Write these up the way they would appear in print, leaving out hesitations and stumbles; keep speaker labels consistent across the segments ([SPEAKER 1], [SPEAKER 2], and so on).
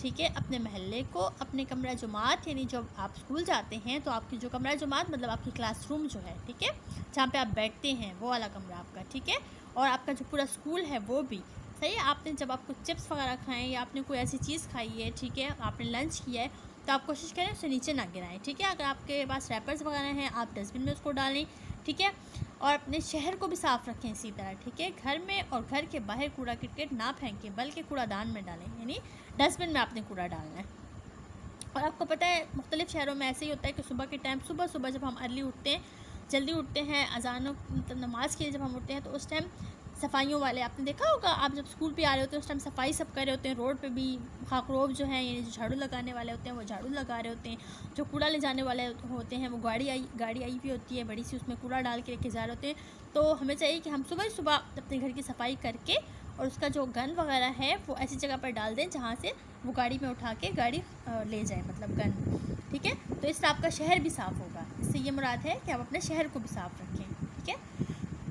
[SPEAKER 1] ٹھیک ہے، اپنے محلے کو، اپنے کمرہ جماعت یعنی جب آپ اسکول جاتے ہیں تو آپ کی جو کمرہ جماعت مطلب آپ کی کلاس روم جو ہے، ٹھیک ہے، جہاں پہ آپ بیٹھتے ہیں وہ والا کمرہ آپ کا، ٹھیک ہے، اور آپ کا جو پورا اسکول ہے وہ بھی صحیح ہے۔ آپ نے جب آپ کو چپس وغیرہ کھائیں یا آپ نے کوئی ایسی چیز کھائی ہے، ٹھیک ہے، آپ نے لنچ کیا ہے، تو آپ کوشش کریں اسے نیچے نہ گرائیں، ٹھیک ہے۔ اگر آپ کے پاس ریپرز وغیرہ ہیں آپ ڈسٹ بن میں اس کو ڈالیں، ٹھیک ہے، اور اپنے شہر کو بھی صاف رکھیں اسی طرح، ٹھیک ہے۔ گھر میں اور گھر کے باہر کوڑا کرکٹ نہ پھینکیں بلکہ کوڑا دان میں ڈالیں، یعنی ڈسٹ بن میں آپ نے کوڑا ڈالنا ہے۔ اور آپ کو پتہ ہے مختلف شہروں میں ایسے ہی ہوتا ہے کہ صبح کے ٹائم صبح جب ہم ارلی اٹھتے ہیں، جلدی اٹھتے ہیں، اذانوں نماز کے لیے جب ہم اٹھتے ہیں تو اس ٹائم صفائیوں والے آپ نے دیکھا ہوگا، آپ جب اسکول پہ آ رہے ہوتے ہیں اس ٹائم صفائی سب کر رہے ہوتے ہیں، روڈ پہ بھی خاکروب جو ہیں یعنی جو جھاڑو لگانے والے ہوتے ہیں وہ جھاڑو لگا رہے ہوتے ہیں، جو کوڑا لے جانے والے ہوتے ہیں وہ گاڑی آئی بھی ہوتی ہے بڑی سی، اس میں کوڑا ڈال کے رکھے جا رہے ہوتے ہیں۔ تو ہمیں چاہیے کہ ہم صبح اپنے گھر کی صفائی کر کے اور اس کا جو گن وغیرہ ہے وہ ایسی جگہ پر ڈال دیں جہاں سے وہ گاڑی میں اٹھا کے گاڑی لے جائیں، مطلب گن، ٹھیک ہے۔ تو اس سے آپ کا شہر بھی صاف ہوگا، اس سے یہ مراد ہے کہ آپ اپنے شہر کو بھی صاف رکھیں، ٹھیک ہے۔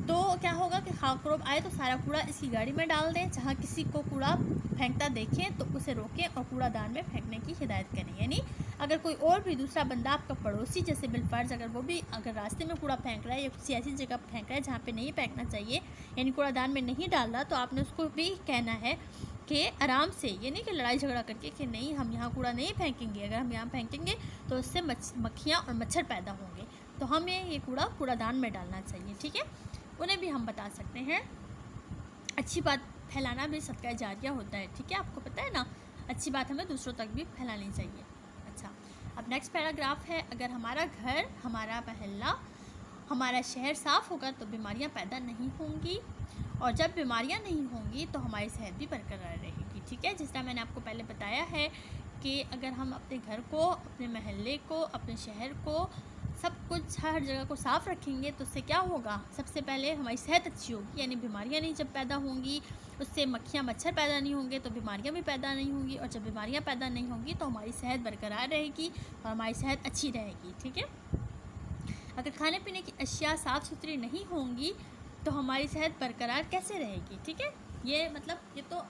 [SPEAKER 1] تو کیا ہوگا کہ خاکروب آئے تو سارا کوڑا اس کی گاڑی میں ڈال دیں، جہاں کسی کو کوڑا پھینکتا دیکھیں تو اسے روکیں اور کوڑا دان میں پھینکنے کی ہدایت کریں، یعنی اگر کوئی اور بھی دوسرا بندہ آپ کا پڑوسی جیسے بالفرض اگر وہ بھی اگر راستے میں کوڑا پھینک رہا ہے یا کسی ایسی جگہ پھینک رہا ہے جہاں پہ نہیں پھینکنا چاہیے یعنی کوڑا دان میں نہیں ڈال رہا، تو آپ نے اس کو بھی کہنا ہے کہ آرام سے، یہ نہیں کہ لڑائی جھگڑا کر کے کہ نہیں ہم یہاں کوڑا نہیں پھینکیں گے، اگر ہم یہاں پھینکیں گے تو اس سے مکھیاں اور مچھر پیدا ہوں گے، تو ہمیں یہ کوڑا دان میں ڈالنا چاہیے، ٹھیک ہے۔ انہیں بھی ہم بتا سکتے ہیں اچھی بات پھیلانا بھی صدقہ جاریہ ہوتا ہے، ٹھیک ہے، آپ کو پتہ ہے نا، اچھی بات ہمیں دوسروں تک بھی پھیلانی چاہیے۔ اچھا، اب نیکسٹ پیراگراف ہے، اگر ہمارا گھر، ہمارا محلہ، ہمارا شہر صاف ہوگا تو بیماریاں پیدا نہیں ہوں گی، اور جب بیماریاں نہیں ہوں گی تو ہماری صحت بھی برقرار رہے گی، ٹھیک ہے۔ جس طرح میں نے آپ کو پہلے بتایا ہے کہ اگر ہم اپنے گھر کو، اپنے محلے کو، اپنے شہر کو، سب کچھ ہر جگہ کو صاف رکھیں گے تو اس سے کیا ہوگا، سب سے پہلے ہماری صحت اچھی ہوگی، یعنی بیماریاں نہیں جب پیدا ہوں گی، اس سے مکھیاں مچھر پیدا نہیں ہوں گے تو بیماریاں بھی پیدا نہیں ہوں گی، اور جب بیماریاں پیدا نہیں ہوں گی تو ہماری صحت برقرار رہے گی اور ہماری صحت اچھی رہے گی، ٹھیک ہے۔ اگر کھانے پینے کی اشیاء صاف ستھری نہیں ہوں گی تو ہماری صحت برقرار کیسے رہے گی، ٹھیک ہے۔ یہ مطلب یہ تو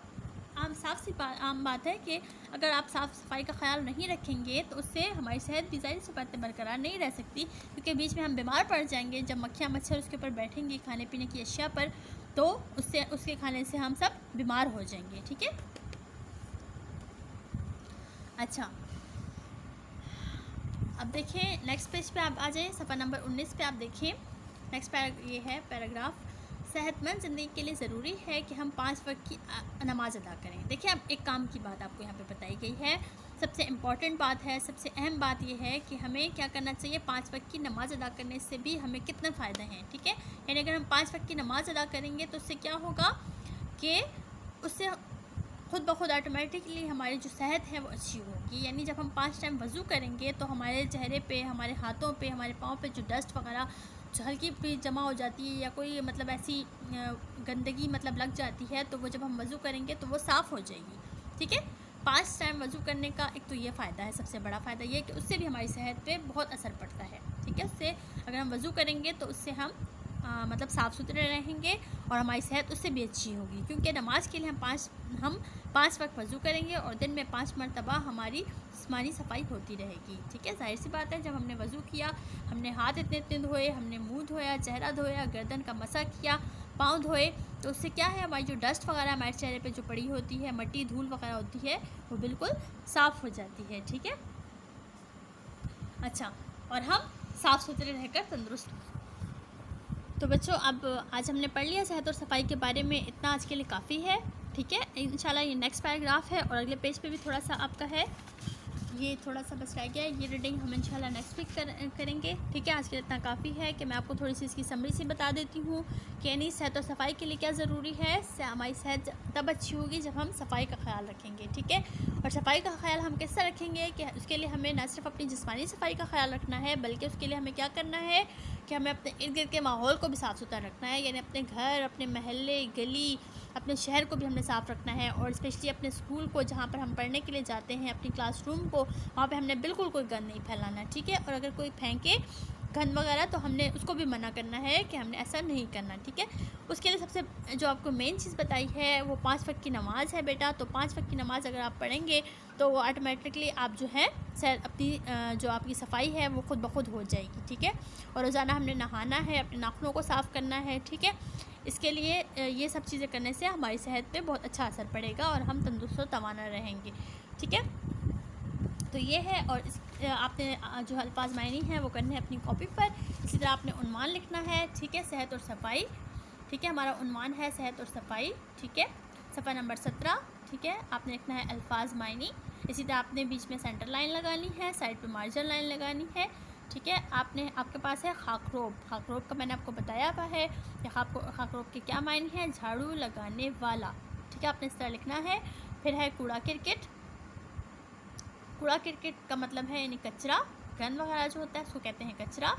[SPEAKER 1] عام بات ہے کہ اگر آپ صاف صفائی کا خیال نہیں رکھیں گے تو اس سے ہماری صحت بھی ظاہر سی بات ہے برقرار نہیں رہ سکتی، کیونکہ بیچ میں ہم بیمار پڑ جائیں گے، جب مکھیاں مچھر اس کے اوپر بیٹھیں گے کھانے پینے کی اشیاء پر تو اس کے کھانے سے ہم سب بیمار ہو جائیں گے، ٹھیک ہے۔ اچھا، اب دیکھیں نیکسٹ پیج پہ آپ آ جائیں، صفحہ نمبر 19 پہ آپ دیکھیں، نیکسٹ یہ ہے پیراگراف، صحت مند زندگی کے لیے ضروری ہے کہ ہم 5 وقت کی نماز ادا کریں۔ دیکھیں اب ایک کام کی بات آپ کو یہاں پہ بتائی گئی ہے، سب سے امپورٹنٹ بات ہے، سب سے اہم بات یہ ہے کہ ہمیں کیا کرنا چاہیے، 5 وقت کی نماز ادا کرنے سے بھی ہمیں کتنے فائدے ہیں، ٹھیک ہے۔ یعنی اگر ہم 5 وقت کی نماز ادا کریں گے تو اس سے کیا ہوگا کہ اس سے خود بخود آٹومیٹکلی ہماری جو صحت ہے وہ اچھی ہوگی، یعنی جب ہم 5 ٹائم وضو کریں گے تو ہمارے چہرے پہ، ہمارے ہاتھوں پہ، ہمارے پاؤں پہ جو ڈسٹ وغیرہ جو ہلکی پہ جمع ہو جاتی ہے یا کوئی مطلب ایسی گندگی مطلب لگ جاتی ہے تو وہ جب ہم وضو کریں گے تو وہ صاف ہو جائے گی، ٹھیک ہے۔ 5 ٹائم وضو کرنے کا ایک تو یہ فائدہ ہے، سب سے بڑا فائدہ یہ ہے کہ اس سے بھی ہماری صحت پہ بہت اثر پڑتا ہے، ٹھیک ہے۔ اس سے اگر ہم وضو کریں گے تو اس سے ہم مطلب صاف ستھرے رہیں گے اور ہماری صحت اس سے بھی اچھی ہوگی، کیونکہ نماز کے لیے ہم 5 وقت وضو کریں گے اور دن میں 5 مرتبہ ہماری جسمانی صفائی ہوتی رہے گی، ٹھیک ہے۔ ظاہر سی بات ہے جب ہم نے وضو کیا، ہم نے ہاتھ اتنے دھوئے، ہم نے منہ دھویا، چہرہ دھویا، گردن کا مسح کیا، پاؤں دھوئے، تو اس سے کیا ہے ہماری جو ڈسٹ وغیرہ ہمارے چہرے پہ جو پڑی ہوتی ہے، مٹی دھول وغیرہ ہوتی ہے وہ بالکل صاف ہو جاتی ہے، ٹھیک ہے۔ اچھا، اور ہم صاف ستھرے رہ کر تندرست۔ تو بچوں اب آج ہم نے پڑھ لیا صحت اور صفائی کے بارے میں، اتنا آج کے لیے کافی ہے، ٹھیک ہے۔ انشاءاللہ یہ نیکسٹ پیراگراف ہے اور اگلے پیج پہ بھی تھوڑا سا آپ کا ہے، یہ تھوڑا سا بس رہ گیا ہے، یہ ریڈنگ ہم انشاءاللہ نیکسٹ ویک کریں گے، ٹھیک ہے۔ آج کے لیے اتنا کافی ہے کہ میں آپ کو تھوڑی سی اس کی سمری سی بتا دیتی ہوں کہ یعنی صحت اور صفائی کے لیے کیا ضروری ہے۔ ہماری صحت تب اچھی ہوگی جب ہم صفائی کا خیال رکھیں گے، ٹھیک ہے۔ اور صفائی کا خیال ہم کس طرح رکھیں گے کہ اس کے لیے ہمیں نہ صرف اپنی جسمانی صفائی کا خیال رکھنا ہے بلکہ اس کے لیے ہمیں کیا کرنا ہے کہ ہمیں اپنے ارد گرد کے ماحول کو بھی صاف ستھرا رکھنا ہے، یعنی اپنے گھر، اپنے محلے، گلی، اپنے شہر کو بھی ہم نے صاف رکھنا ہے، اور اسپیشلی اپنے اسکول کو جہاں پر ہم پڑھنے کے لیے جاتے ہیں، اپنی کلاس روم کو، وہاں پہ ہم نے بالکل کوئی گند نہیں پھیلانا، ٹھیک ہے۔ اور اگر کوئی پھینکے گند وغیرہ، تو ہم نے اس کو بھی منع کرنا ہے کہ ہم نے ایسا نہیں کرنا، ٹھیک ہے۔ اس کے لیے سب سے جو آپ کو مین چیز بتائی ہے وہ 5 وقت کی نماز ہے بیٹا۔ تو 5 وقت کی نماز اگر آپ پڑھیں گے تو وہ آٹومیٹکلی آپ جو ہے اپنی جو آپ کی صفائی ہے وہ خود بخود ہو جائے گی، ٹھیک ہے۔ اور روزانہ ہم نے نہانا ہے، اپنے ناخنوں کو صاف کرنا ہے، ٹھیک ہے۔ اس کے لیے یہ سب چیزیں کرنے سے ہماری صحت پہ بہت اچھا اثر پڑے گا اور ہم تندرست و توانا رہیں گے، ٹھیک ہے۔ تو یہ ہے، اور آپ نے جو الفاظ معنی ہیں وہ کرنے ہیں اپنی کاپی پر۔ اسی طرح آپ نے عنوان لکھنا ہے، ٹھیک ہے، صحت اور صفائی، ٹھیک ہے۔ ہمارا عنوان ہے صحت اور صفائی، ٹھیک ہے، صفحہ نمبر 17، ٹھیک ہے۔ آپ نے لکھنا ہے الفاظ معنی۔ اسی طرح آپ نے بیچ میں سینٹر لائن لگانی ہے، سائڈ پہ مارجن لائن لگانی ہے، ٹھیک ہے۔ آپ کے پاس ہے خاکروب۔ خاکروب کا میں نے آپ کو بتایا ہوا ہے کہ خاکروب کے کیا معنی ہیں، جھاڑو لگانے والا، ٹھیک ہے، آپ نے اس طرح لکھنا ہے۔ پھر ہے کوڑا کرکٹ۔ کوڑا کرکٹ کا مطلب ہے یعنی کچرا، گند وغیرہ جو ہوتا ہے اس کو کہتے ہیں کچرا۔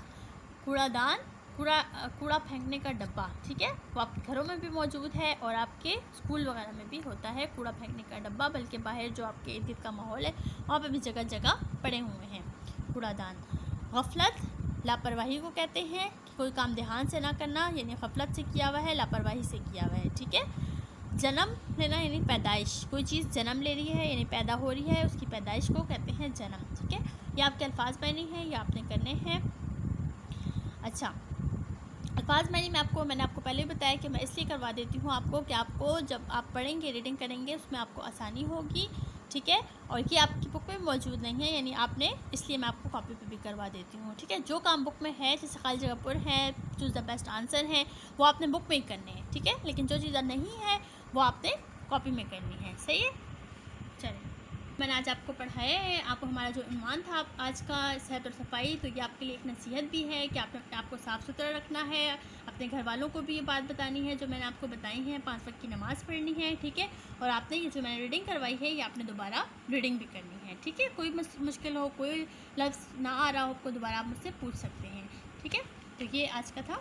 [SPEAKER 1] کوڑا دان، کوڑا پھینکنے کا ڈبہ، ٹھیک ہے، وہ آپ کے گھروں میں بھی موجود ہے اور آپ کے اسکول وغیرہ میں بھی ہوتا ہے کوڑا پھینکنے کا ڈبہ، بلکہ باہر جو آپ کے ارد گرد کا ماحول ہے وہاں پہ بھی جگہ جگہ پڑے ہوئے ہیں کوڑا دان۔ غفلت، لاپرواہی کو کہتے ہیں کہ کوئی کام دھیان سے نہ کرنا، یعنی غفلت سے کیا ہوا ہے، لاپرواہی سے کیا ہوا ہے، ٹھیک ہے۔ جنم لینا یعنی پیدائش، کوئی چیز جنم لے رہی ہے یعنی پیدا ہو رہی ہے، اس کی پیدائش کو کہتے ہیں جنم، ٹھیک ہے۔ یہ آپ کے الفاظ معنی ہیں، یہ آپ نے کرنے ہیں۔ اچھا، الفاظ معنی میں نے آپ کو پہلے بتایا کہ میں اس لیے کروا دیتی ہوں آپ کو کہ آپ کو جب آپ پڑھیں گے، ریڈنگ کریں گے، اس میں آپ کو آسانی ہوگی، ٹھیک ہے۔ اور یہ آپ کی بک میں موجود نہیں ہے، یعنی آپ نے اس لیے میں آپ کو کاپی پہ بھی کروا دیتی ہوں، ٹھیک ہے۔ جو کام بک میں ہے جیسے خالی جگہ پر ہے، چوز دا بیسٹ آنسر ہے، وہ آپ نے بک میں ہی کرنے ہیں، ٹھیک ہے۔ لیکن جو چیزیں نہیں ہے وہ آپ نے کاپی میں کرنی ہے، صحیح ہے۔ چلیں، میں نے آج آپ کو پڑھایا ہے، آپ کو ہمارا جو عنوان تھا آج کا صحت اور صفائی، تو یہ آپ کے لیے ایک نصیحت بھی ہے کہ آپ نے اپنے آپ کو صاف ستھرا رکھنا ہے، اپنے گھر والوں کو بھی یہ بات بتانی ہے جو میں نے آپ کو بتائی ہیں، 5 وقت کی نماز پڑھنی ہے، ٹھیک ہے۔ اور آپ نے یہ جو میں نے ریڈنگ کروائی ہے یہ آپ نے دوبارہ ریڈنگ بھی کرنی ہے، ٹھیک ہے۔ کوئی مشکل ہو، کوئی لفظ نہ آ رہا ہو آپ کو، دوبارہ آپ مجھ سے پوچھ سکتے ہیں، ٹھیک ہے۔ تو یہ آج کا تھا۔